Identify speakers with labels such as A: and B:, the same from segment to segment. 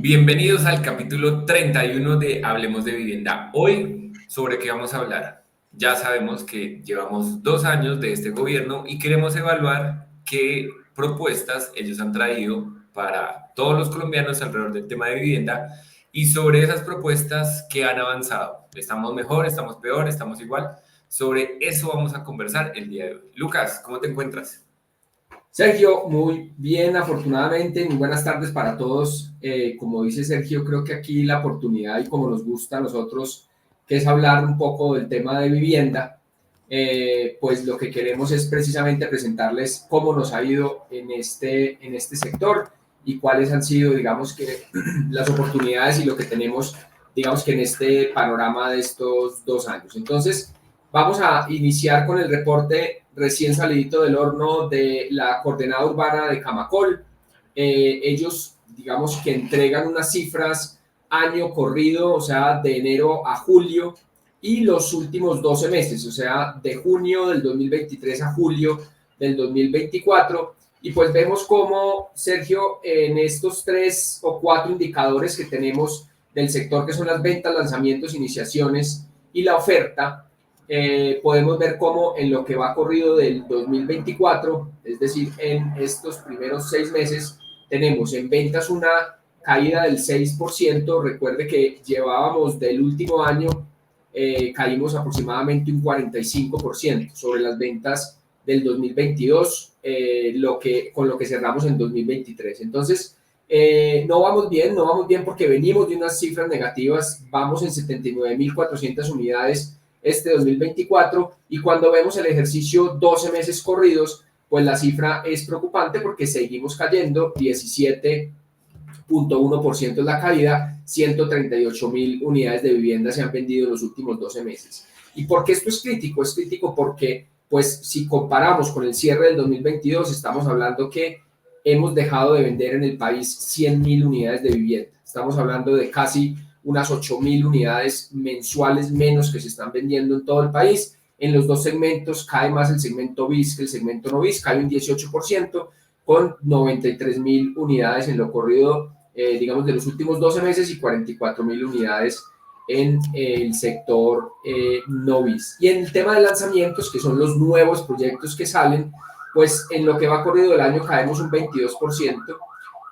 A: Bienvenidos al capítulo 31 de Hablemos de Vivienda. Hoy, ¿sobre qué vamos a hablar? Ya sabemos que llevamos 2 años de este gobierno y queremos evaluar qué propuestas ellos han traído para todos los colombianos alrededor del tema de vivienda y sobre esas propuestas que han avanzado. ¿Estamos mejor? ¿Estamos peor? ¿Estamos igual? Sobre eso vamos a conversar el día de hoy. Lucas, ¿cómo te encuentras?
B: Sergio, muy bien, afortunadamente, muy buenas tardes para todos. Como dice Sergio, creo que aquí la oportunidad y como nos gusta a nosotros, que es hablar un poco del tema de vivienda, pues lo que queremos es precisamente presentarles cómo nos ha ido en este sector y cuáles han sido, digamos que, las oportunidades y lo que tenemos, digamos que en este panorama de estos 2 años. Entonces, vamos a iniciar con el reporte recién salidito del horno de la coordenada urbana de Camacol. Ellos, digamos que entregan unas cifras año corrido, o sea, de enero a julio, y los últimos 12 meses, o sea, de junio del 2023 a julio del 2024. Y pues vemos cómo, Sergio, en estos 3 o 4 indicadores que tenemos del sector, que son las ventas, lanzamientos, iniciaciones y la oferta, podemos ver cómo en lo que va corrido del 2024, es decir, en estos primeros 6 meses, tenemos en ventas una caída del 6%. Recuerde que llevábamos del último año, caímos aproximadamente un 45% sobre las ventas del 2022, con lo que cerramos en 2023. Entonces, no vamos bien porque venimos de unas cifras negativas, vamos en 79.400 unidades este 2024, y cuando vemos el ejercicio 12 meses corridos, pues la cifra es preocupante porque seguimos cayendo, 17.1% es la caída, 138.000 unidades de vivienda se han vendido en los últimos 12 meses. ¿Y por qué esto es crítico? Es crítico porque, pues, si comparamos con el cierre del 2022, estamos hablando que hemos dejado de vender en el país 100.000 unidades de vivienda. Estamos hablando de casi unas 8.000 unidades mensuales menos que se están vendiendo en todo el país. En los dos segmentos cae más el segmento BIS que el segmento no BIS, cae un 18%, con 93.000 unidades en lo corrido, digamos, de los últimos 12 meses y 44.000 unidades en el sector no BIS. Y en el tema de lanzamientos, que son los nuevos proyectos que salen, pues en lo que va corrido del año caemos un 22%,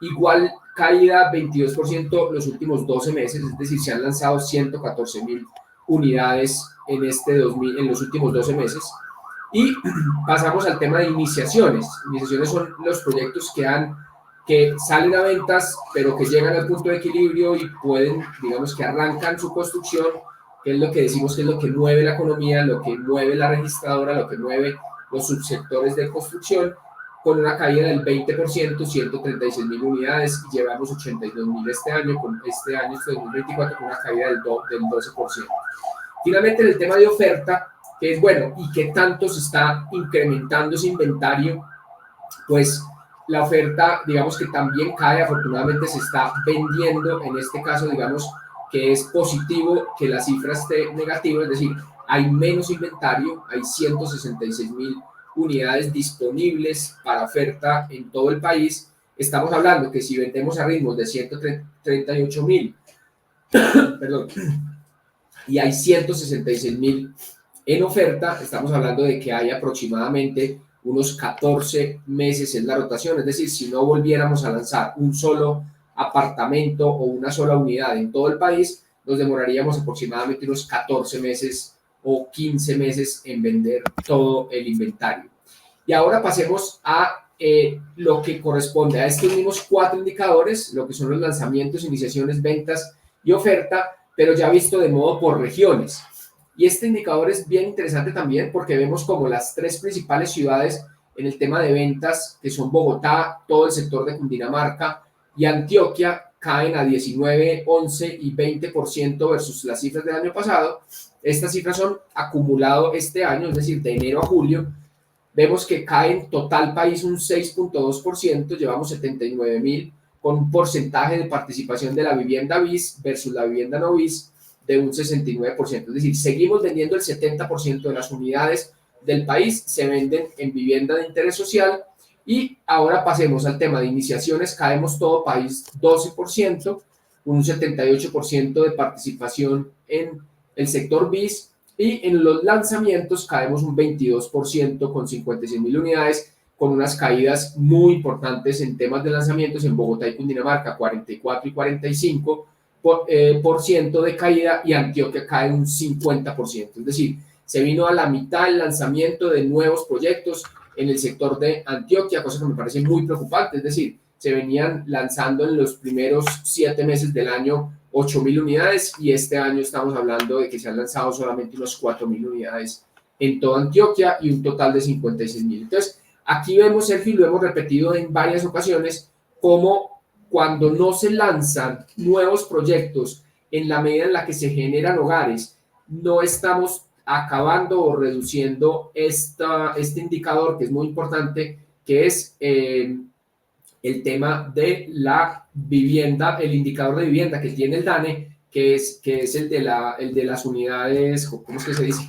B: igual caída 22% los últimos 12 meses, es decir, se han lanzado 114.000 unidades en los últimos 12 meses. Y pasamos al tema de iniciaciones. Iniciaciones son los proyectos que salen a ventas, pero que llegan al punto de equilibrio y pueden, digamos, que arrancan su construcción, que es lo que decimos que es lo que mueve la economía, lo que mueve la registradora, lo que mueve los subsectores de construcción, con una caída del 20%, 136.000 unidades, y llevamos 82.000 este año, este 2024, con una caída del 12%. Finalmente, en el tema de oferta, que es bueno y que tanto se está incrementando ese inventario, pues la oferta, digamos que también cae, afortunadamente se está vendiendo, en este caso, digamos que es positivo que la cifra esté negativa, es decir, hay menos inventario, hay 166.000 unidades disponibles para oferta en todo el país. Estamos hablando que si vendemos a ritmos de 138.000, perdón, y hay 166.000 en oferta, estamos hablando de que hay aproximadamente unos 14 meses en la rotación, es decir, si no volviéramos a lanzar un solo apartamento o una sola unidad en todo el país, nos demoraríamos aproximadamente unos 14 meses o 15 meses en vender todo el inventario. Y ahora pasemos a lo que corresponde a estos mismos 4 indicadores, lo que son los lanzamientos, iniciaciones, ventas y oferta, pero ya visto de modo por regiones. Y este indicador es bien interesante también porque vemos como las 3 principales ciudades en el tema de ventas, que son Bogotá, todo el sector de Cundinamarca y Antioquia, caen a 19, 11 y 20% versus las cifras del año pasado. Estas cifras son acumulado este año, es decir, de enero a julio. Vemos que cae en total país un 6.2%, llevamos 79.000, con un porcentaje de participación de la vivienda BIS versus la vivienda no BIS de un 69%. Es decir, seguimos vendiendo el 70% de las unidades del país, se venden en vivienda de interés social. Y ahora pasemos al tema de iniciaciones, caemos todo país 12%, un 78% de participación en el sector BIS, y en los lanzamientos caemos un 22% con 56.000 unidades, con unas caídas muy importantes en temas de lanzamientos en Bogotá y Cundinamarca, 44 y 45% de caída, y Antioquia cae un 50%. Es decir, se vino a la mitad el lanzamiento de nuevos proyectos en el sector de Antioquia, cosa que me parece muy preocupante. Es decir, se venían lanzando en los primeros 7 meses del año 8.000 unidades, y este año estamos hablando de que se han lanzado solamente unos 4.000 unidades en toda Antioquia y un total de 56.000. Entonces, aquí vemos, Sergio, y lo hemos repetido en varias ocasiones, como cuando no se lanzan nuevos proyectos en la medida en la que se generan hogares, no estamos acabando o reduciendo este indicador que es muy importante, que es el tema de la vivienda, el indicador de vivienda que tiene el DANE, que es el de las unidades, ¿cómo es que se dice?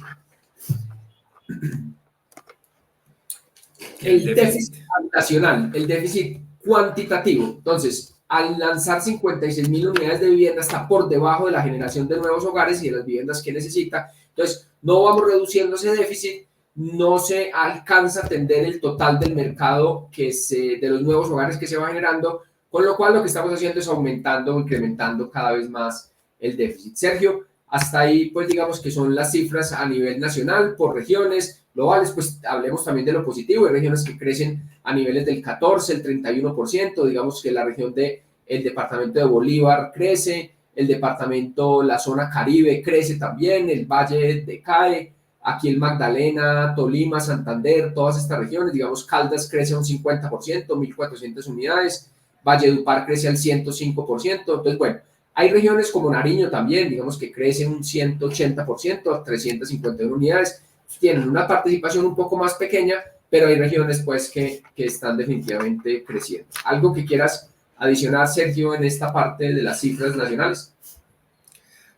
B: El déficit habitacional, el déficit cuantitativo. Entonces, al lanzar 56.000 unidades de vivienda, está por debajo de la generación de nuevos hogares y de las viviendas que necesita. Entonces, no vamos reduciendo ese déficit, no se alcanza a atender el total del mercado de los nuevos hogares que se va generando, con lo cual lo que estamos haciendo es aumentando o incrementando cada vez más el déficit. Sergio, hasta ahí, pues digamos que son las cifras a nivel nacional, por regiones globales. Pues hablemos también de lo positivo. Hay regiones que crecen a niveles del 14, el 31%, digamos que la región del departamento de Bolívar crece, el departamento, la zona Caribe crece también, el Valle decae, aquí el Magdalena, Tolima, Santander, todas estas regiones, digamos Caldas crece un 50%, 1.400 unidades, Valledupar crece al 105%, entonces bueno, hay regiones como Nariño también, digamos que crecen un 180%, 351 unidades, tienen una participación un poco más pequeña, pero hay regiones pues que están definitivamente creciendo. ¿Algo que quieras adicionar, Sergio, en esta parte de las cifras nacionales?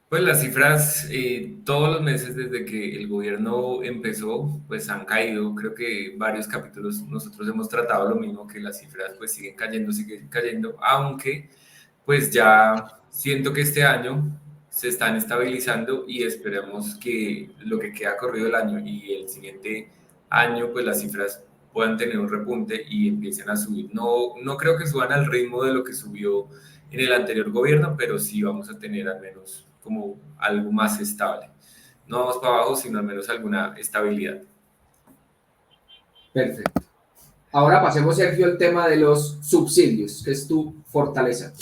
A: Pues las cifras todos los meses desde que el gobierno empezó, pues han caído. Creo que varios capítulos nosotros hemos tratado lo mismo, que las cifras pues siguen cayendo, aunque pues ya siento que este año se están estabilizando y esperamos que lo que queda corrido el año y el siguiente año pues las cifras puedan tener un repunte y empiecen a subir. No creo que suban al ritmo de lo que subió en el anterior gobierno, pero sí vamos a tener al menos como algo más estable. No vamos para abajo, sino al menos alguna estabilidad.
B: Perfecto. Ahora pasemos, Sergio, al tema de los subsidios, que es tu fortaleza.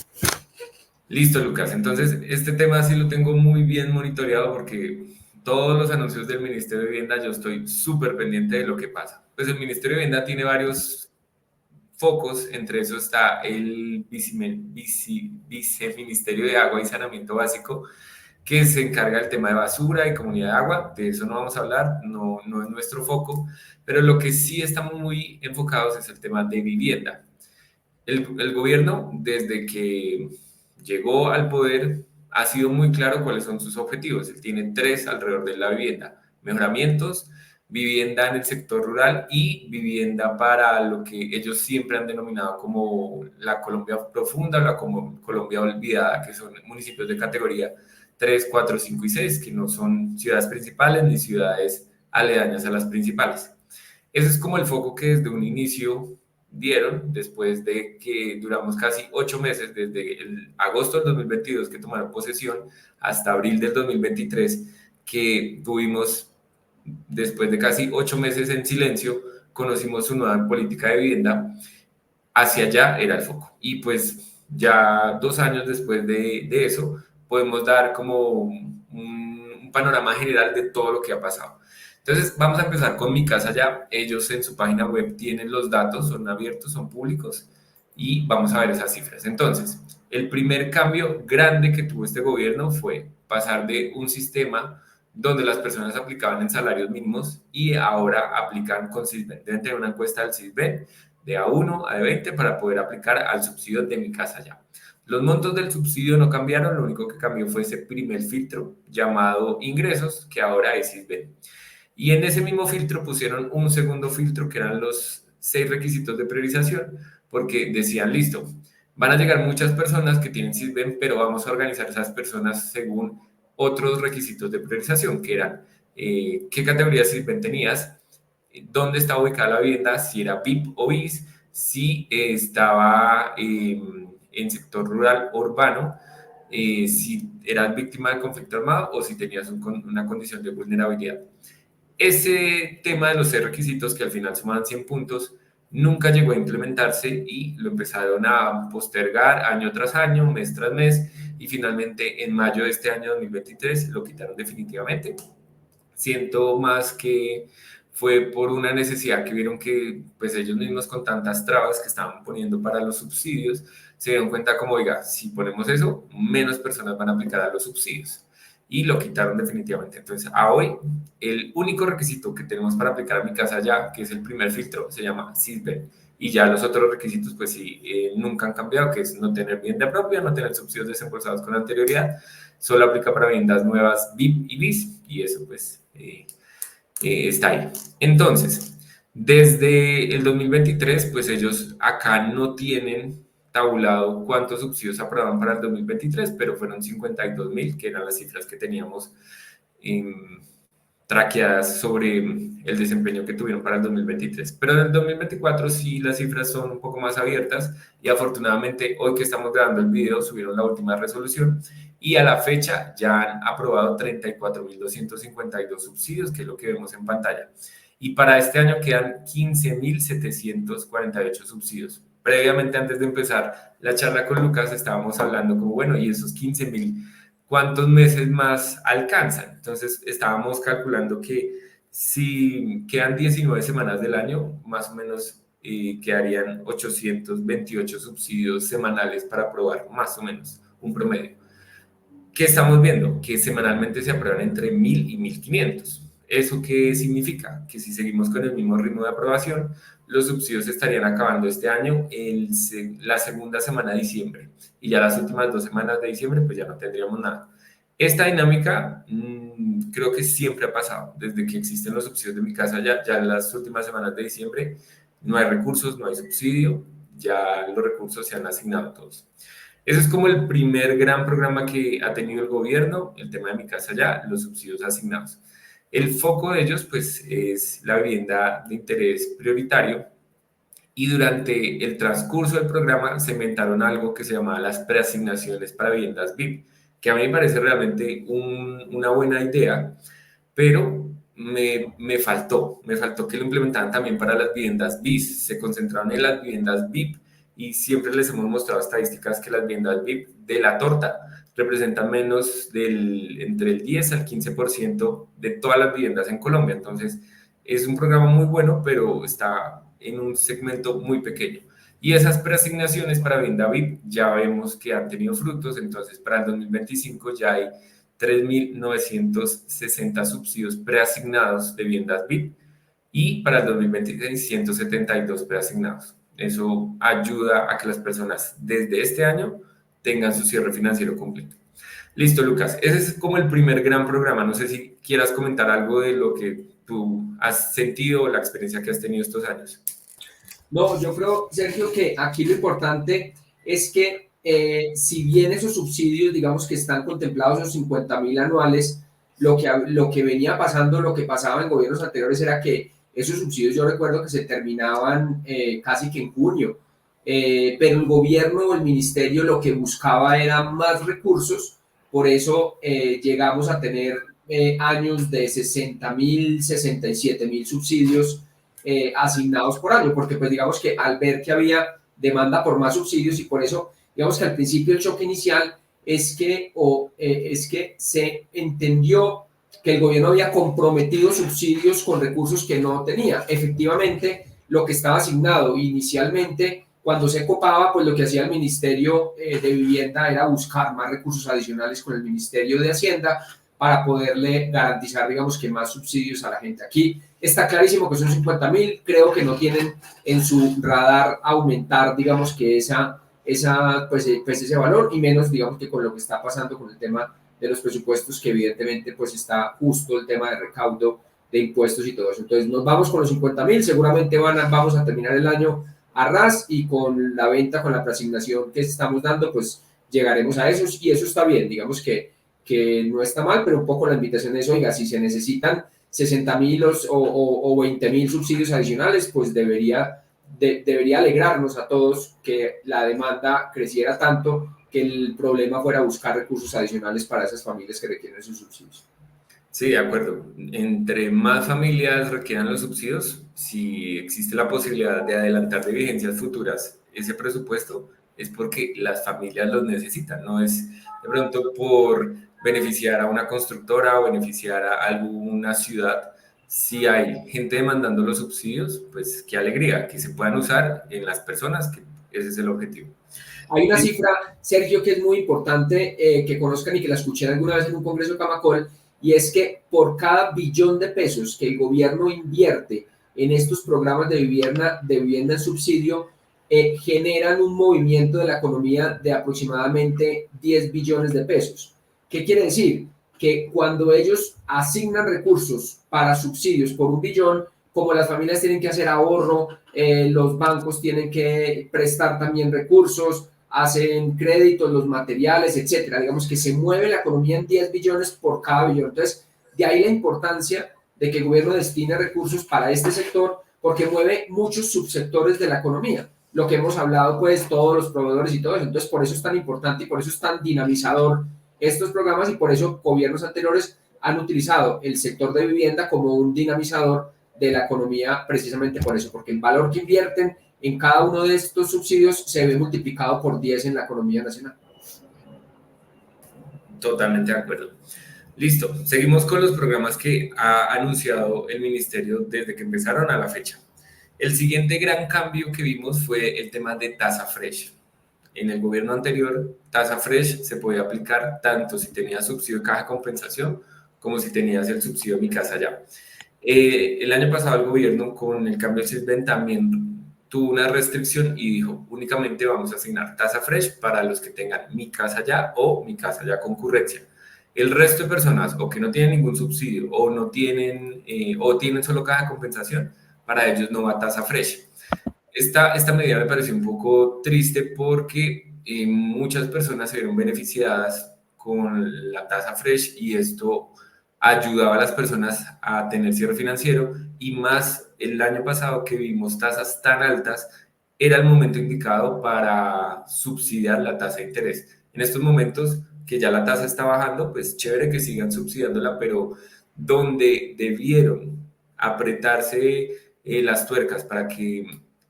A: Listo, Lucas. Entonces, este tema sí lo tengo muy bien monitoreado porque todos los anuncios del Ministerio de Vivienda yo estoy súper pendiente de lo que pasa. Pues el Ministerio de Vivienda tiene varios focos, entre esos está el Viceministerio de Agua y Saneamiento Básico, que se encarga del tema de basura y comunidad de agua. De eso no vamos a hablar, no es nuestro foco, pero lo que sí estamos muy enfocados es el tema de vivienda. El gobierno, desde que llegó al poder, ha sido muy claro cuáles son sus objetivos. Él tiene tres alrededor de la vivienda: mejoramientos, vivienda en el sector rural y vivienda para lo que ellos siempre han denominado como la Colombia profunda o la como Colombia olvidada, que son municipios de categoría 3, 4, 5 y 6, que no son ciudades principales ni ciudades aledañas a las principales. Ese es como el foco que desde un inicio dieron, después de que duramos casi 8 meses, desde el agosto del 2022 que tomaron posesión hasta abril del 2023, que tuvimos, después de casi 8 meses en silencio, conocimos su nueva política de vivienda. Hacia allá era el foco. Y pues ya 2 años después de eso, podemos dar como un panorama general de todo lo que ha pasado. Entonces, vamos a empezar con Mi Casa Ya. Ellos en su página web tienen los datos, son abiertos, son públicos, y vamos a ver esas cifras. Entonces, el primer cambio grande que tuvo este gobierno fue pasar de un sistema donde las personas aplicaban en salarios mínimos y ahora aplican con Sisbén. Deben tener una encuesta del Sisbén de A1 a D20 para poder aplicar al subsidio de Mi Casa Ya. Los montos del subsidio no cambiaron, lo único que cambió fue ese primer filtro llamado ingresos, que ahora es Sisbén. Y en ese mismo filtro pusieron un segundo filtro que eran los 6 requisitos de priorización, porque decían, listo, Van a llegar muchas personas que tienen Sisbén, pero vamos a organizar esas personas según otros requisitos de priorización, que eran qué categoría Sisbén tenías, dónde estaba ubicada la vivienda, si era VIP o BIS, si estaba en sector rural o urbano, si eras víctima de conflicto armado o si tenías una condición de vulnerabilidad. Ese tema de los 6 requisitos, que al final sumaban 100 puntos, nunca llegó a implementarse y lo empezaron a postergar año tras año, mes tras mes, y finalmente en mayo de este año 2023 lo quitaron definitivamente. Siento más que fue por una necesidad que vieron que pues ellos mismos, con tantas trabas que estaban poniendo para los subsidios, se dieron cuenta como, oiga, si ponemos eso, menos personas van a aplicar a los subsidios. Y lo quitaron definitivamente. Entonces, a hoy, el único requisito que tenemos para aplicar a Mi Casa Ya, que es el primer filtro, se llama Sisbén. Y ya los otros requisitos, pues sí, nunca han cambiado, que es no tener vivienda propia, no tener subsidios desembolsados con anterioridad. Solo aplica para viviendas nuevas VIP y BIS, y eso pues está ahí. Entonces, desde el 2023, pues ellos acá no tienen tabulado cuántos subsidios aprobaron para el 2023, pero fueron 52.000, que eran las cifras que teníamos traqueadas sobre el desempeño que tuvieron para el 2023. Pero en el 2024 sí las cifras son un poco más abiertas y afortunadamente hoy que estamos grabando el video subieron la última resolución y a la fecha ya han aprobado 34.252 subsidios, que es lo que vemos en pantalla. Y para este año quedan 15.748 subsidios. Previamente, antes de empezar la charla con Lucas, estábamos hablando como, bueno, ¿y esos 15.000 cuántos meses más alcanzan? Entonces estábamos calculando que si quedan 19 semanas del año, más o menos quedarían 828 subsidios semanales para aprobar, más o menos, un promedio. ¿Qué estamos viendo? Que semanalmente se aprueban entre 1.000 y 1.500. ¿Eso qué significa? Que si seguimos con el mismo ritmo de aprobación, los subsidios estarían acabando este año en la segunda semana de diciembre, y ya las últimas 2 semanas de diciembre pues ya no tendríamos nada. Esta dinámica creo que siempre ha pasado, desde que existen los subsidios de Mi Casa ya en las últimas semanas de diciembre no hay recursos, no hay subsidio, ya los recursos se han asignado todos. Ese es como el primer gran programa que ha tenido el gobierno, el tema de Mi Casa Ya, los subsidios asignados. El foco de ellos, pues, es la vivienda de interés prioritario, y durante el transcurso del programa se inventaron algo que se llamaba las preasignaciones para viviendas VIP, que a mí me parece realmente una buena idea, pero me faltó que lo implementaran también para las viviendas BIS. Se concentraron en las viviendas VIP y siempre les hemos mostrado estadísticas que las viviendas VIP de la torta representan menos entre el 10 al 15% de todas las viviendas en Colombia. Entonces, es un programa muy bueno, pero está en un segmento muy pequeño. Y esas preasignaciones para vivienda VIP ya vemos que han tenido frutos. Entonces, para el 2025 ya hay 3.960 subsidios preasignados de viviendas VIP, y para el 2026 172 preasignados. Eso ayuda a que las personas desde este año tengan su cierre financiero completo. Listo, Lucas. Ese es como el primer gran programa. No sé si quieras comentar algo de lo que tú has sentido o la experiencia que has tenido estos años.
B: No, yo creo, Sergio, que aquí lo importante es que si bien esos subsidios, digamos que están contemplados esos 50.000 anuales, lo que venía pasando, lo que pasaba en gobiernos anteriores era que esos subsidios yo recuerdo que se terminaban casi que en junio, pero el gobierno o el ministerio lo que buscaba era más recursos, por eso llegamos a tener años de 60.000, 67.000 subsidios asignados por año, porque pues digamos que al ver que había demanda por más subsidios y por eso digamos que al principio el choque inicial es que se entendió que el gobierno había comprometido subsidios con recursos que no tenía. Efectivamente, lo que estaba asignado inicialmente, cuando se copaba, pues lo que hacía el Ministerio de Vivienda era buscar más recursos adicionales con el Ministerio de Hacienda para poderle garantizar, digamos, que más subsidios a la gente. Aquí está clarísimo que son 50.000, creo que no tienen en su radar aumentar, digamos, que pues ese valor, y menos, digamos, que con lo que está pasando con el tema de los presupuestos, que evidentemente pues está justo el tema de recaudo de impuestos y todo eso. Entonces nos vamos con los 50.000, seguramente vamos a terminar el año a ras, y con la venta, con la preasignación que estamos dando, pues llegaremos a esos, y eso está bien, digamos que no está mal, pero un poco la invitación es, oiga, si se necesitan 60.000 o 20.000 subsidios adicionales, pues debería alegrarnos a todos que la demanda creciera tanto, que el problema fuera buscar recursos adicionales para esas familias que requieren esos subsidios.
A: Sí, de acuerdo. Entre más familias requieran los subsidios, si existe la posibilidad de adelantar de vigencias futuras ese presupuesto, es porque las familias los necesitan, no es de pronto por beneficiar a una constructora o beneficiar a alguna ciudad. Si hay gente demandando los subsidios, pues qué alegría que se puedan usar en las personas, que ese es el objetivo.
B: Hay una cifra, Sergio, que es muy importante que conozcan y que la escuché alguna vez en un congreso de Camacol, y es que por cada billón de pesos que el gobierno invierte en estos programas de vivienda en subsidio, generan un movimiento de la economía de aproximadamente 10 billones de pesos. ¿Qué quiere decir? Que cuando ellos asignan recursos para subsidios por 1 billón, como las familias tienen que hacer ahorro, los bancos tienen que prestar también recursos, hacen créditos, los materiales, etcétera. Digamos que se mueve la economía en 10 billones por cada billón. Entonces, de ahí la importancia de que el gobierno destine recursos para este sector, porque mueve muchos subsectores de la economía. Lo que hemos hablado, pues, todos los proveedores y todo eso. Entonces, por eso es tan importante y por eso es tan dinamizador estos programas, y por eso gobiernos anteriores han utilizado el sector de vivienda como un dinamizador de la economía, precisamente por eso, porque el valor que invierten en cada uno de estos subsidios se ve multiplicado por 10 en la economía nacional.
A: Totalmente de acuerdo. Listo, seguimos con los programas que ha anunciado el ministerio desde que empezaron a la fecha. El siguiente gran cambio que vimos fue el tema de tasa fresh. En el gobierno anterior, tasa fresh se podía aplicar tanto si tenías subsidio de caja de compensación como si tenías el subsidio de Mi Casa Ya. El año pasado el gobierno con el cambio de Sisbén también tuvo una restricción y dijo únicamente vamos a asignar tasa fresh para los que tengan Mi Casa Ya o Mi Casa Ya concurrencia. El resto de personas o que no tienen ningún subsidio o no tienen o tienen solo caja de compensación, para ellos no va tasa fresh. Esta medida me pareció un poco triste porque muchas personas se vieron beneficiadas con la tasa fresh y esto ayudaba a las personas a tener cierre financiero, y más el año pasado que vimos tasas tan altas, era el momento indicado para subsidiar la tasa de interés. En estos momentos que ya la tasa está bajando, pues chévere que sigan subsidiándola, pero donde debieron apretarse las tuercas para que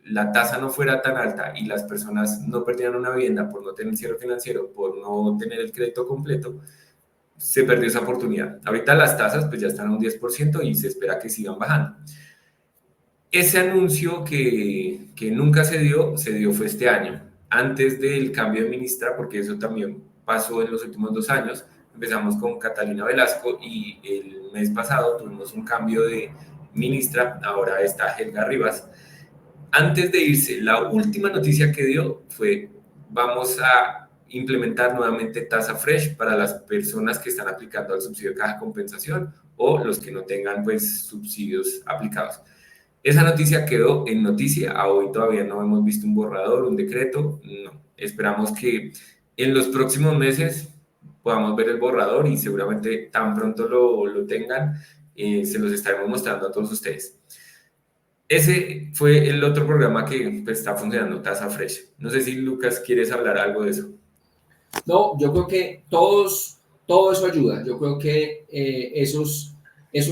A: la tasa no fuera tan alta y las personas no perdieran una vivienda por no tener cierre financiero, por no tener el crédito completo, se perdió esa oportunidad. Ahorita las tasas pues ya están a un 10% y se espera que sigan bajando. Ese anuncio que nunca se dio fue este año, antes del cambio de ministra, porque eso también pasó en los últimos 2 años. Empezamos con Catalina Velasco y el mes pasado tuvimos un cambio de ministra, ahora está Helga Rivas. Antes de irse, la última noticia que dio fue: vamos a implementar nuevamente tasa fresh para las personas que están aplicando al subsidio de caja de compensación o los que no tengan pues subsidios aplicados. Esa noticia quedó en noticia, a hoy todavía no hemos visto un borrador, un decreto, no. Esperamos que en los próximos meses podamos ver el borrador y seguramente tan pronto lo tengan, se los estaremos mostrando a todos ustedes. Ese fue el otro programa que pues, está funcionando, Tasa Fresh. No sé si Lucas quieres hablar algo de eso.
B: No, yo creo que todo eso ayuda. Yo creo que esos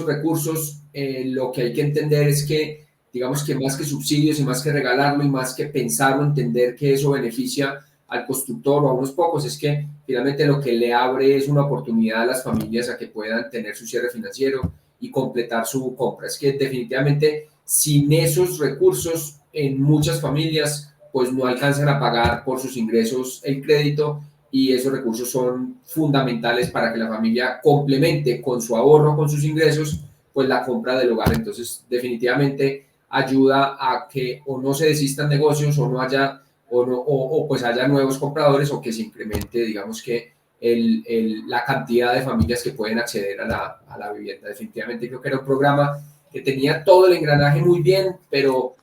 B: recursos, lo que hay que entender es que, digamos que más que subsidios y más que regalarlo y más que pensarlo, entender que eso beneficia al constructor o a unos pocos, es que finalmente lo que le abre es una oportunidad a las familias a que puedan tener su cierre financiero y completar su compra. Es que definitivamente sin esos recursos en muchas familias pues no alcanzan a pagar por sus ingresos el crédito, y esos recursos son fundamentales para que la familia complemente con su ahorro, con sus ingresos, pues la compra del hogar. Entonces, definitivamente ayuda a que o no se desistan negocios o no haya, o pues haya nuevos compradores, o que se incremente, digamos que la cantidad de familias que pueden acceder a la vivienda. Definitivamente creo que era un programa que tenía todo el engranaje muy bien, pero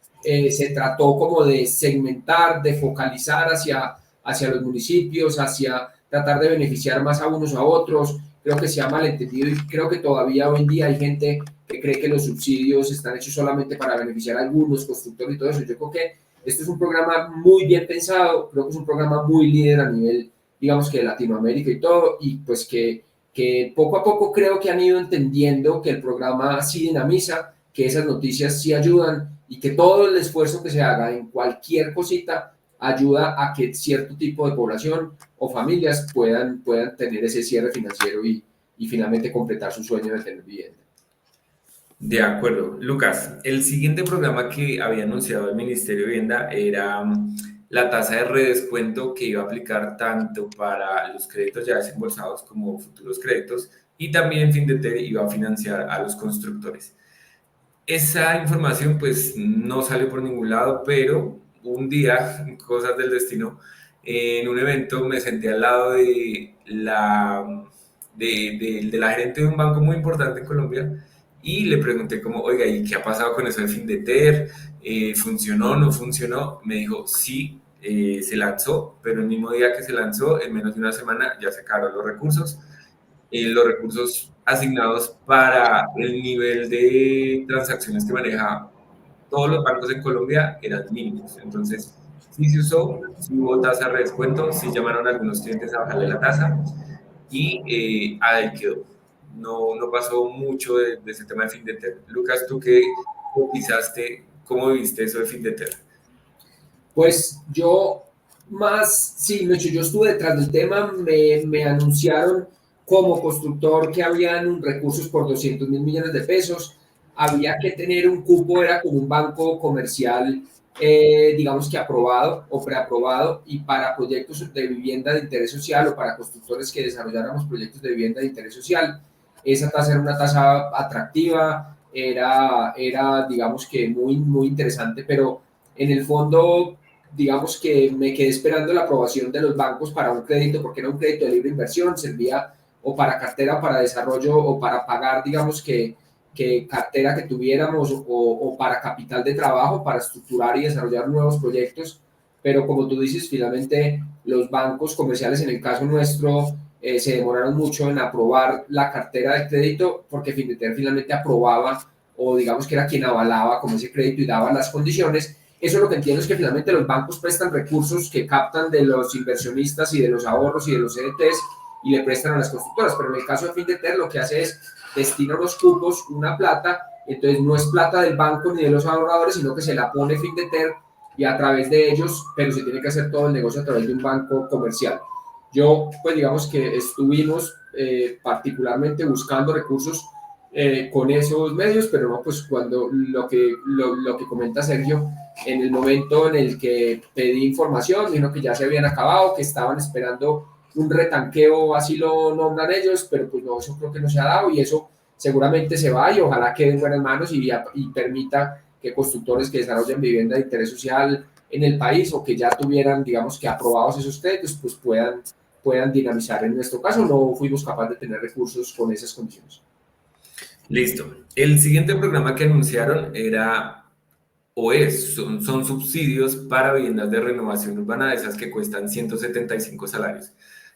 B: se trató como de segmentar, de focalizar hacia los municipios, hacia tratar de beneficiar más a unos a otros. Creo que se ha malentendido y creo que todavía hoy en día hay gente que cree que los subsidios están hechos solamente para beneficiar a algunos constructores y todo eso. Yo creo que esto es un programa muy bien pensado, creo que es un programa muy líder a nivel, digamos que de Latinoamérica y todo, y pues que poco a poco creo que han ido entendiendo que el programa sí dinamiza, que esas noticias sí ayudan y que todo el esfuerzo que se haga en cualquier cosita ayuda a que cierto tipo de población o familias puedan tener ese cierre financiero y finalmente completar su sueño de tener vivienda.
A: De acuerdo. Lucas, el siguiente programa que había anunciado el Ministerio de Vivienda era la tasa de redescuento que iba a aplicar tanto para los créditos ya desembolsados como futuros créditos y también Findete iba a financiar a los constructores. Esa información pues no salió por ningún lado, pero un día, cosas del destino, en un evento me senté al lado de la gerente de un banco muy importante en Colombia y le pregunté como, oiga, ¿y qué ha pasado con eso de Findeter? ¿Funcionó, no funcionó? Me dijo, sí, se lanzó, pero el mismo día que se lanzó, en menos de una semana, ya se acabaron los recursos asignados para el nivel de transacciones que maneja todos los bancos en Colombia eran mínimos. Entonces, sí se usó, sí hubo tasa de descuento, sí llamaron a algunos clientes a bajarle la tasa y ahí quedó. No pasó mucho de ese tema de Findeter. Lucas, tú que cotizaste, ¿cómo viste eso de Findeter?
B: Pues yo más, sí, Mecho, yo estuve detrás del tema, me anunciaron como constructor que habían recursos por 200.000 millones de pesos, había que tener un cupo, era como un banco comercial, digamos que aprobado o preaprobado, y para proyectos de vivienda de interés social o para constructores que desarrolláramos proyectos de vivienda de interés social, esa tasa era una tasa atractiva, era digamos que muy interesante, pero en el fondo digamos que me quedé esperando la aprobación de los bancos para un crédito, porque era un crédito de libre inversión, servía o para cartera, para desarrollo o para pagar, digamos que cartera que tuviéramos o para capital de trabajo, para estructurar y desarrollar nuevos proyectos. Pero como tú dices, finalmente los bancos comerciales, en el caso nuestro, se demoraron mucho en aprobar la cartera de crédito porque Findeter finalmente aprobaba o digamos que era quien avalaba como ese crédito y daba las condiciones. Eso lo que entiendo es que finalmente los bancos prestan recursos que captan de los inversionistas y de los ahorros y de los CDTs y le prestan a las constructoras, pero en el caso de Findeter lo que hace es destina unos cupos, una plata, entonces no es plata del banco ni de los ahorradores, sino que se la pone Findeter y a través de ellos, pero se tiene que hacer todo el negocio a través de un banco comercial. Yo, pues digamos que estuvimos particularmente buscando recursos con esos medios, pero no, pues cuando lo que comenta Sergio, en el momento en el que pedí información, dijeron que ya se habían acabado, que estaban esperando un retanqueo, así lo nombran ellos, pero pues no, eso creo que no se ha dado y eso seguramente se va y ojalá quede en buenas manos y permita que constructores que desarrollen vivienda de interés social en el país o que ya tuvieran, digamos que aprobados esos créditos, pues puedan dinamizar. En nuestro caso no fuimos capaces de tener recursos con esas condiciones.
A: Listo. El siguiente programa que anunciaron era son subsidios para viviendas de renovación urbana, de esas que cuestan 175 salarios.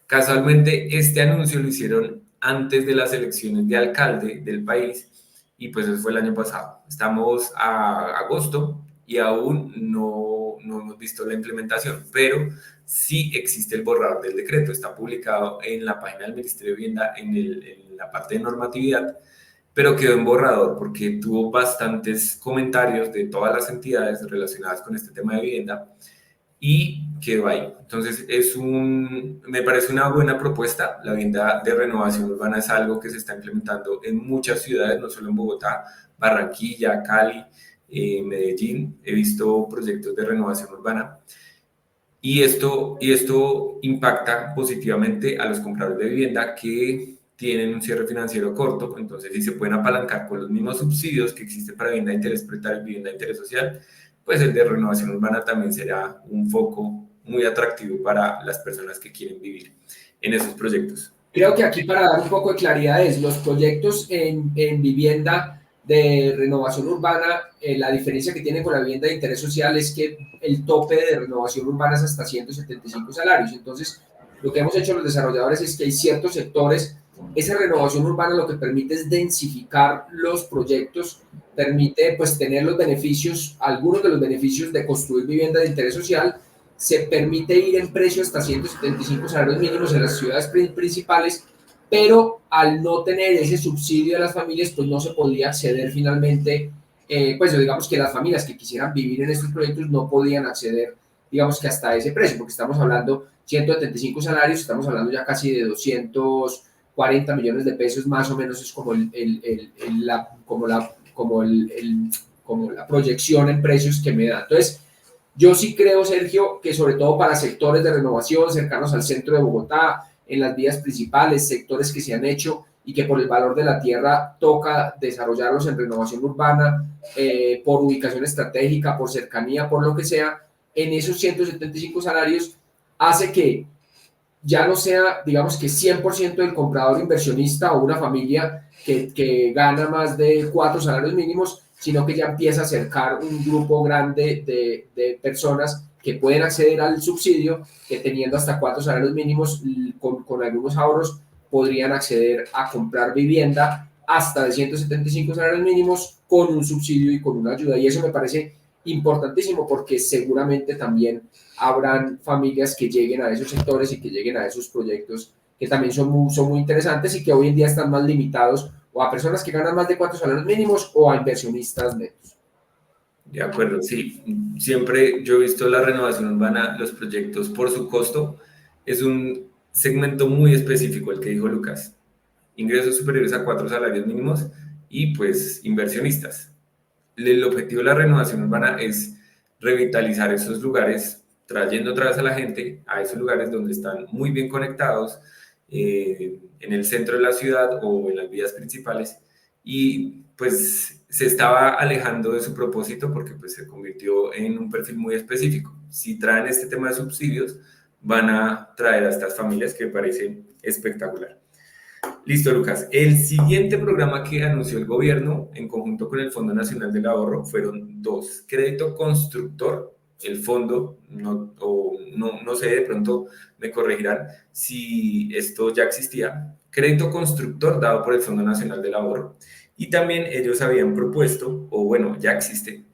A: Casualmente, este anuncio lo hicieron antes de las elecciones de alcalde del país y pues eso fue el año pasado. Estamos a agosto y aún no hemos visto la implementación, pero sí existe el borrador del decreto. Está publicado en la página del Ministerio de Vivienda en la parte de normatividad, pero quedó en borrador porque tuvo bastantes comentarios de todas las entidades relacionadas con este tema de vivienda y quedó ahí. Entonces, me parece una buena propuesta. La vivienda de renovación urbana es algo que se está implementando en muchas ciudades, no solo en Bogotá, Barranquilla, Cali, Medellín. He visto proyectos de renovación urbana. Y esto impacta positivamente a los compradores de vivienda que tienen un cierre financiero corto, entonces si se pueden apalancar con los mismos subsidios que existen para vivienda de interés pretal y vivienda de interés social, pues el de renovación urbana también será un foco muy atractivo para las personas que quieren vivir en esos proyectos.
B: Creo que aquí para dar un poco de claridad es los proyectos en vivienda de renovación urbana, la diferencia que tiene con la vivienda de interés social es que el tope de renovación urbana es hasta 175 salarios. Entonces, lo que hemos hecho los desarrolladores es que hay ciertos sectores, esa renovación urbana lo que permite es densificar los proyectos, permite pues tener los beneficios, algunos de los beneficios de construir vivienda de interés social, se permite ir en precio hasta 175 salarios mínimos en las ciudades principales, pero al no tener ese subsidio a las familias, pues no se podía acceder finalmente, pues digamos que las familias que quisieran vivir en estos proyectos no podían acceder, digamos que hasta ese precio, porque estamos hablando 175 salarios, estamos hablando ya casi de 240 millones de pesos, más o menos es como, como la proyección en precios que me da. Entonces, yo sí creo, Sergio, que sobre todo para sectores de renovación cercanos al centro de Bogotá, en las vías principales, sectores que se han hecho y que por el valor de la tierra toca desarrollarlos en renovación urbana, por ubicación estratégica, por cercanía, por lo que sea, en esos 175 salarios hace que ya no sea, digamos que 100% del comprador inversionista o una familia que gana más de 4 salarios mínimos, sino que ya empieza a acercar un grupo grande de personas que pueden acceder al subsidio, que teniendo hasta 4 salarios mínimos, con algunos ahorros, podrían acceder a comprar vivienda hasta de 175 salarios mínimos con un subsidio y con una ayuda. Y eso me parece importantísimo porque seguramente también habrán familias que lleguen a esos sectores y que lleguen a esos proyectos que también son muy interesantes y que hoy en día están más limitados o a personas que ganan más de 4 salarios mínimos o a inversionistas netos.
A: De acuerdo, sí. Siempre yo he visto la renovación urbana, los proyectos por su costo, es un segmento muy específico el que dijo Lucas. Ingresos superiores a 4 salarios mínimos y pues inversionistas. El objetivo de la renovación urbana es revitalizar esos lugares, trayendo otra vez a la gente a esos lugares donde están muy bien conectados, en el centro de la ciudad o en las vías principales, y pues se estaba alejando de su propósito porque pues se convirtió en un perfil muy específico. Si traen este tema de subsidios, van a traer a estas familias que parece espectacular. Listo, Lucas. El siguiente programa que anunció el gobierno en conjunto con el Fondo Nacional del Ahorro fueron dos. Crédito constructor, el fondo, no sé, de pronto me corregirán si esto ya existía. Crédito constructor dado por el Fondo Nacional del Ahorro. Y también ellos habían propuesto, o bueno, ya existe,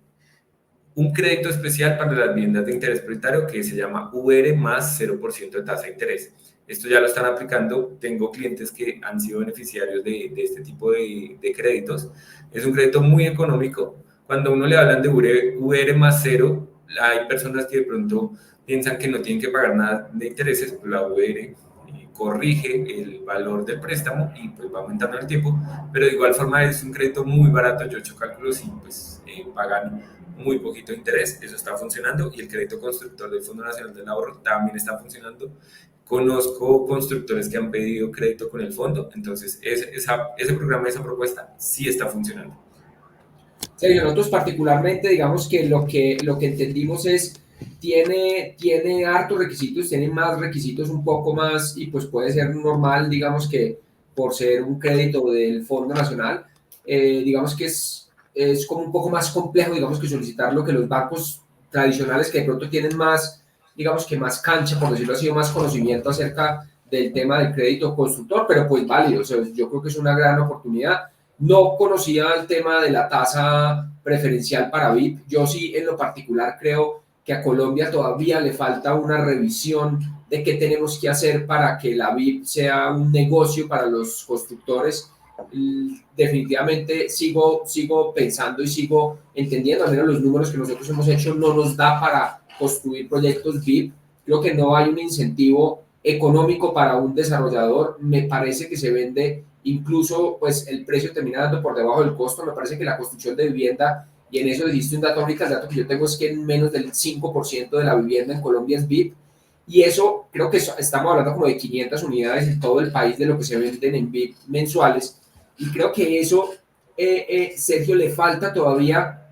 A: un crédito especial para las viviendas de interés prioritario que se llama VR más 0% de tasa de interés. Esto ya lo están aplicando. Tengo clientes que han sido beneficiarios de este tipo de créditos. Es un crédito muy económico. Cuando uno le hablan de VR más cero, hay personas que de pronto piensan que no tienen que pagar nada de intereses, pues la VR corrige el valor del préstamo y pues va aumentando en el tiempo, pero de igual forma es un crédito muy barato. Yo he hecho cálculos y pues pagan muy poquito interés. Eso está funcionando, y el crédito constructor del Fondo Nacional del Ahorro también está funcionando. Conozco constructores que han pedido crédito con el fondo, entonces ese programa, esa propuesta sí está funcionando.
B: Sergio, nosotros particularmente, digamos que lo que entendimos es, tiene hartos requisitos, tiene más requisitos un poco más, y pues puede ser normal, digamos que por ser un crédito del Fondo Nacional, digamos que es como un poco más complejo, digamos que solicitar lo que los bancos tradicionales que de pronto tienen más, digamos que más cancha, por decirlo así, más conocimiento acerca del tema del crédito constructor, pero pues válido. O sea, yo creo que es una gran oportunidad. No conocía el tema de la tasa preferencial para VIP. Yo sí, en lo particular, creo que a Colombia todavía le falta una revisión de qué tenemos que hacer para que la VIP sea un negocio para los constructores. Definitivamente sigo pensando y sigo entendiendo, al menos los números que nosotros hemos hecho no nos da para construir proyectos VIP. Creo que no hay un incentivo económico para un desarrollador. Me parece que se vende, incluso pues el precio termina dando por debajo del costo. Me parece que la construcción de vivienda, y en eso dijiste un dato ahorita, el dato que yo tengo es que menos del 5% de la vivienda en Colombia es VIP, y eso creo que estamos hablando como de 500 unidades en todo el país de lo que se venden en VIP mensuales, y creo que eso, Sergio, le falta todavía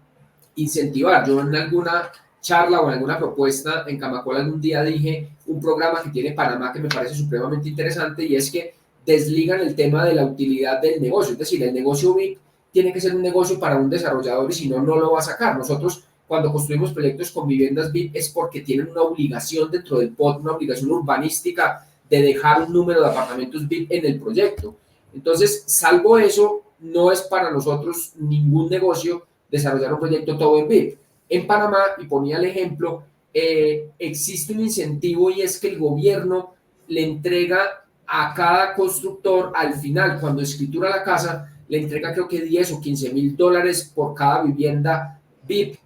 B: incentivar. Yo en alguna charla o en alguna propuesta en Camacola algún día dije un programa que tiene Panamá que me parece supremamente interesante, y es que desligan el tema de la utilidad del negocio. Es decir, el negocio VIP tiene que ser un negocio para un desarrollador y si no, no lo va a sacar. Nosotros, cuando construimos proyectos con viviendas VIP, es porque tienen una obligación dentro del POT, una obligación urbanística de dejar un número de apartamentos VIP en el proyecto. Entonces, salvo eso, no es para nosotros ningún negocio desarrollar un proyecto todo en VIP. En Panamá, y ponía el ejemplo, existe un incentivo y es que el gobierno le entrega a cada constructor al final, cuando escritura la casa, le entrega creo que 10 o 15 mil dólares por cada vivienda VIP,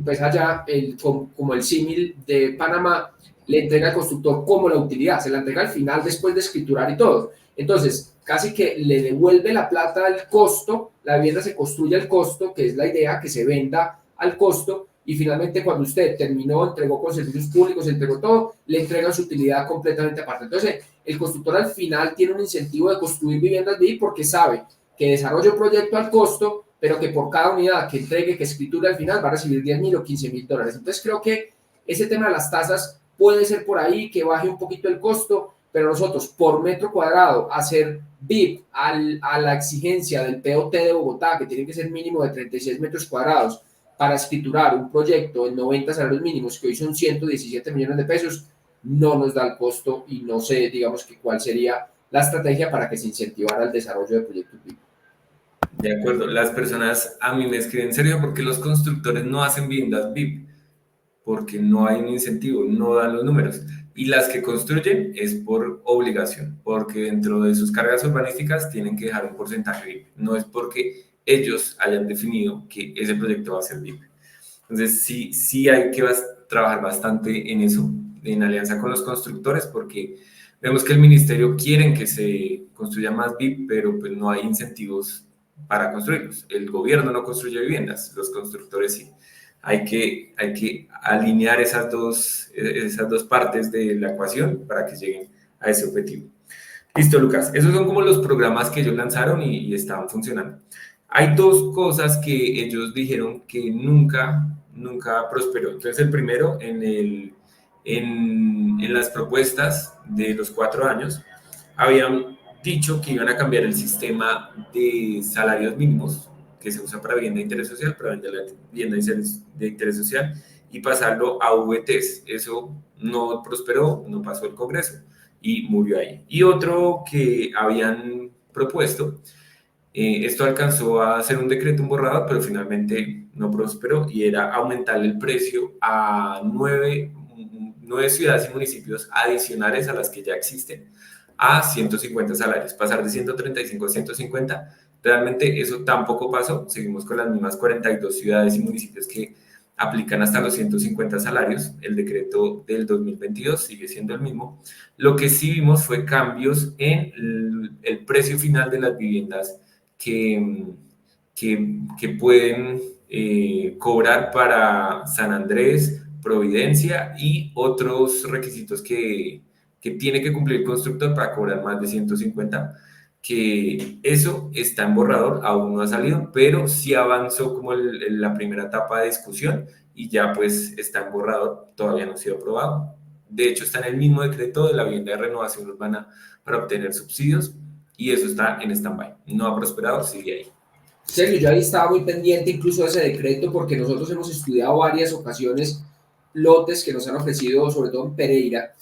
B: pues allá como el símil de Panamá, le entrega al constructor como la utilidad, se la entrega al final después de escriturar y todo. Entonces, casi que le devuelve la plata al costo, la vivienda se construye al costo, que es la idea, que se venda al costo, y finalmente cuando usted terminó, entregó con servicios públicos, entregó todo, le entregan su utilidad completamente aparte. Entonces, el constructor al final tiene un incentivo de construir viviendas VIP porque sabe que desarrolla un proyecto al costo, pero que por cada unidad que entregue, que escritura al final, va a recibir 10 mil o 15 mil dólares. Entonces, creo que ese tema de las tasas puede ser por ahí, que baje un poquito el costo, pero nosotros por metro cuadrado hacer VIP a la exigencia del POT de Bogotá, que tiene que ser mínimo de 36 metros cuadrados, para escriturar un proyecto en 90 salarios mínimos, que hoy son 117 millones de pesos, no nos da el costo y no sé, digamos, que cuál sería la estrategia para que se incentivara el desarrollo de proyectos VIP.
A: De acuerdo, las personas a mí me escriben, Sergio, ¿por qué los constructores no hacen viviendas VIP? Porque no hay un incentivo, no dan los números. Y las que construyen es por obligación, porque dentro de sus cargas urbanísticas tienen que dejar un porcentaje VIP. No es porque ellos hayan definido que ese proyecto va a ser VIP. Entonces, sí hay que trabajar bastante en eso, en alianza con los constructores, porque vemos que el ministerio quiere que se construya más VIP, pero pues no hay incentivos para construirlos. El gobierno no construye viviendas, los constructores sí. Hay que alinear esas dos partes de la ecuación para que lleguen a ese objetivo. Listo, Lucas. Esos son como los programas que ellos lanzaron y estaban funcionando. Hay dos cosas que ellos dijeron que nunca prosperó. Entonces, el primero, en las propuestas de los 4 años, habían dicho que iban a cambiar el sistema de salarios mínimos que se usa para vivienda de interés social, para vender la vivienda de interés social, y pasarlo a VTs. Eso no prosperó, no pasó el Congreso y murió ahí. Y otro que habían propuesto, esto alcanzó a ser un decreto, un borrador, pero finalmente no prosperó, y era aumentar el precio a 9 ciudades y municipios adicionales a las que ya existen, a 150 salarios, pasar de 135 a 150. Realmente eso tampoco pasó, seguimos con las mismas 42 ciudades y municipios que aplican hasta los 150 salarios, el decreto del 2022 sigue siendo el mismo. Lo que sí vimos fue cambios en el precio final de las viviendas que pueden cobrar para San Andrés, Providencia y otros requisitos que tiene que cumplir el constructor para cobrar más de 150, que eso está en borrador, aún no ha salido, pero sí avanzó como la primera etapa de discusión y ya pues está en borrador, todavía no ha sido aprobado. De hecho, está en el mismo decreto de la vivienda de renovación urbana para obtener subsidios y eso está en stand-by. No ha prosperado, sigue ahí.
B: Sergio, yo ahí estaba muy pendiente incluso de ese decreto porque nosotros hemos estudiado varias ocasiones lotes que nos han ofrecido, sobre todo en Pereira.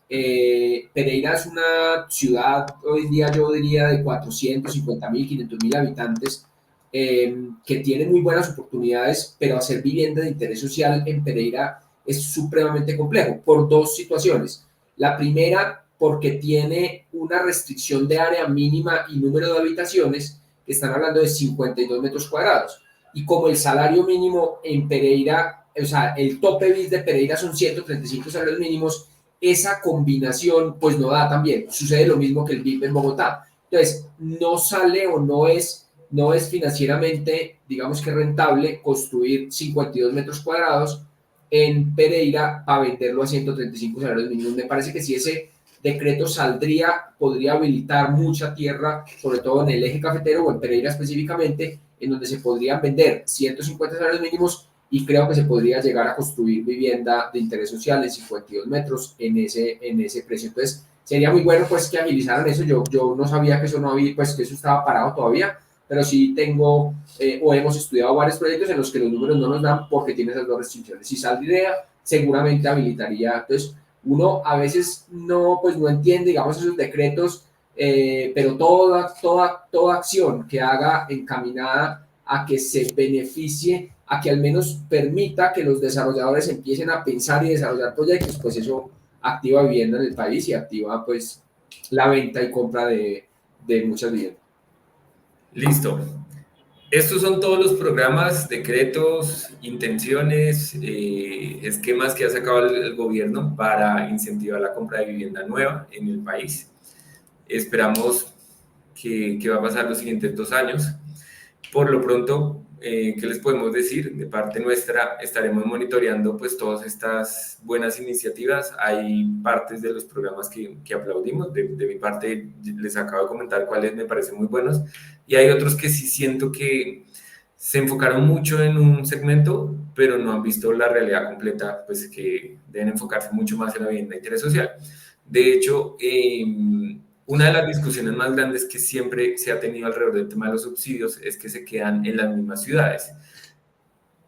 B: Pereira es una ciudad, hoy en día yo diría, de 450.000, 500.000 habitantes, que tiene muy buenas oportunidades, pero hacer vivienda de interés social en Pereira es supremamente complejo por dos situaciones. La primera, porque tiene una restricción de área mínima y número de habitaciones, que están hablando de 52 metros cuadrados. Y como el salario mínimo en Pereira, o sea, el tope BIS de Pereira son 135 salarios mínimos, esa combinación pues no da también. Sucede lo mismo que el BIP en Bogotá. Entonces, no sale o no es financieramente, digamos que rentable construir 52 metros cuadrados en Pereira para venderlo a 135 salarios mínimos. Me parece que si ese decreto saldría, podría habilitar mucha tierra, sobre todo en el eje cafetero o en Pereira específicamente, en donde se podrían vender 150 salarios mínimos y creo que se podría llegar a construir vivienda de interés social en 52 metros en ese precio. Entonces, sería muy bueno pues que agilizaran eso. Yo no sabía que eso no había, pues que eso estaba parado todavía, pero sí tengo o hemos estudiado varios proyectos en los que los números no nos dan porque tiene esas dos restricciones. Si saldría, seguramente habilitaría. Entonces, uno a veces no, pues no entiende, digamos, esos decretos, pero toda acción que haga encaminada a que se beneficie, a que al menos permita que los desarrolladores empiecen a pensar y desarrollar proyectos, pues eso activa vivienda en el país y activa pues la venta y compra de muchas viviendas.
A: Listo. Estos son todos los programas, decretos, intenciones, esquemas que ha sacado el gobierno para incentivar la compra de vivienda nueva en el país. Esperamos que va a pasar los siguientes 2 años. Por lo pronto, ¿qué les podemos decir? De parte nuestra, estaremos monitoreando pues todas estas buenas iniciativas. Hay partes de los programas que aplaudimos. De mi parte, les acabo de comentar cuáles me parecen muy buenos. Y hay otros que sí siento que se enfocaron mucho en un segmento, pero no han visto la realidad completa, pues que deben enfocarse mucho más en la vivienda de interés social. De hecho, una de las discusiones más grandes que siempre se ha tenido alrededor del tema de los subsidios es que se quedan en las mismas ciudades.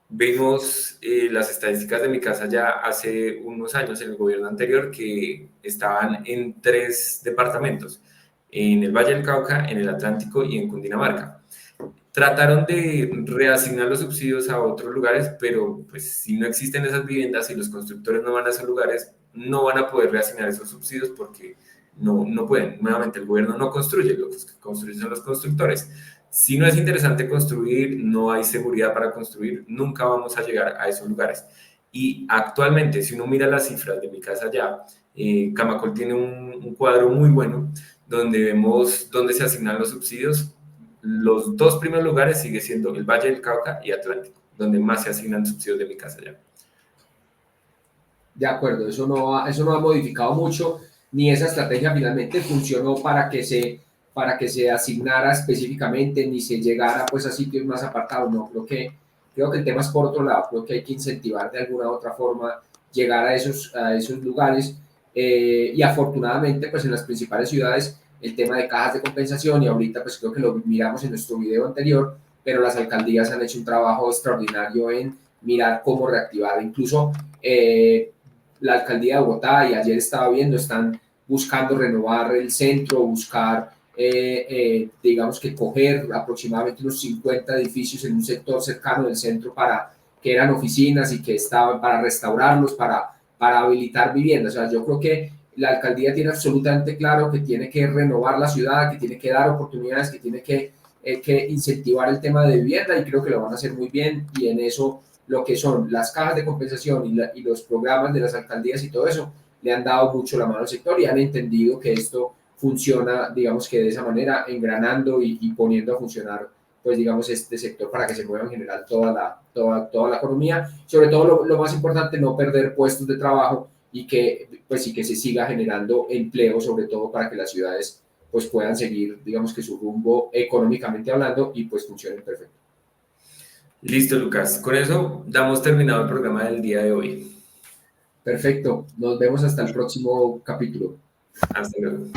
A: Vimos las estadísticas de mi casa ya hace unos años en el gobierno anterior que estaban en 3 departamentos, en el Valle del Cauca, en el Atlántico y en Cundinamarca. Trataron de reasignar los subsidios a otros lugares, pero pues si no existen esas viviendas y los constructores no van a esos lugares, no van a poder reasignar esos subsidios porque no pueden. Nuevamente, el gobierno no construye, los que construyen son los constructores. Si no es interesante construir, no hay seguridad para construir, nunca vamos a llegar a esos lugares. Y actualmente, si uno mira las cifras de mi casa ya, Camacol tiene un cuadro muy bueno donde vemos dónde se asignan los subsidios. Los 2 primeros lugares sigue siendo el Valle del Cauca y Atlántico, donde más se asignan subsidios de mi casa ya.
B: De acuerdo, eso no ha modificado mucho, ni esa estrategia finalmente funcionó para que se asignara específicamente, ni se llegara pues a sitios más apartados. No, creo que el tema es por otro lado, creo que hay que incentivar de alguna u otra forma llegar a esos lugares y afortunadamente pues en las principales ciudades el tema de cajas de compensación y ahorita pues creo que lo miramos en nuestro video anterior, pero las alcaldías han hecho un trabajo extraordinario en mirar cómo reactivar, incluso la alcaldía de Bogotá, y ayer estaba viendo, están buscando renovar el centro, buscar, digamos que coger aproximadamente unos 50 edificios en un sector cercano del centro que eran oficinas y que estaban para restaurarlos, para habilitar viviendas. O sea, yo creo que la alcaldía tiene absolutamente claro que tiene que renovar la ciudad, que tiene que dar oportunidades, que tiene que incentivar el tema de vivienda y creo que lo van a hacer muy bien y en eso lo que son las cajas de compensación y los programas de las alcaldías y todo eso, le han dado mucho la mano al sector y han entendido que esto funciona, digamos que de esa manera, engranando y poniendo a funcionar, pues digamos, este sector para que se mueva en general toda la economía. Sobre todo lo más importante, no perder puestos de trabajo y que se siga generando empleo, sobre todo para que las ciudades pues puedan seguir, digamos que su rumbo económicamente hablando y pues funcionen perfecto.
A: Listo, Lucas. Con eso damos terminado el programa del día de hoy.
B: Perfecto. Nos vemos hasta el próximo capítulo.
A: Hasta luego.